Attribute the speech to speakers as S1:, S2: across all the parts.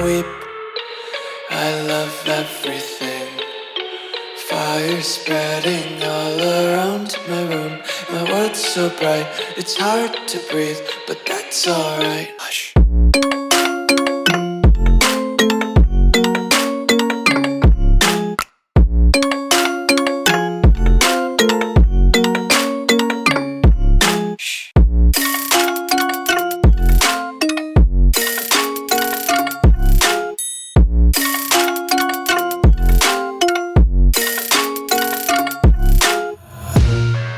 S1: weep. I love everything. Fire spreading all around my room. My world's so bright, it's hard to breathe, but that's alright. Hush.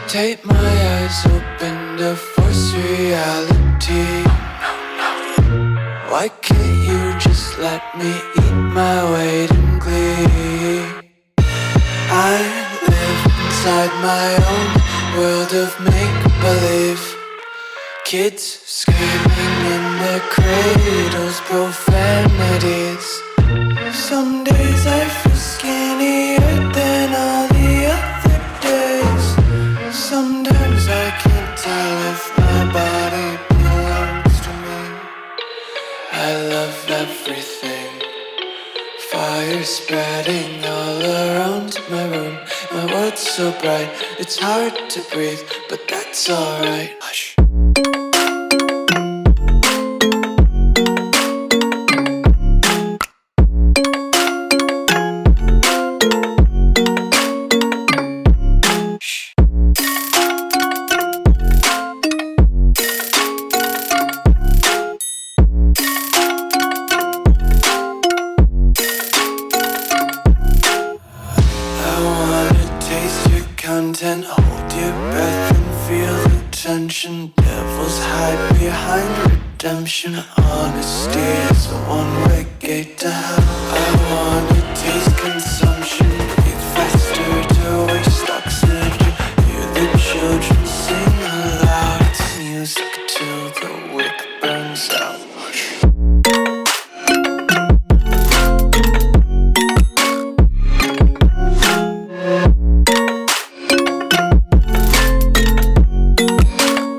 S1: Take my eyes open to force reality. Why can't you just let me eat my weight in glee? I live inside my own world of make-believe. Kids screaming in their cradles, profanities. Some days I feel skinnier than all the other days. Sometimes I can't tell if my body belongs to me. I love everything. Fire spreading all around my room. My world's so bright, it's hard to breathe, but that's alright. Hush. Content, hold your breath and feel the tension. Devils hide behind redemption. Honesty is a one-way gate to hell.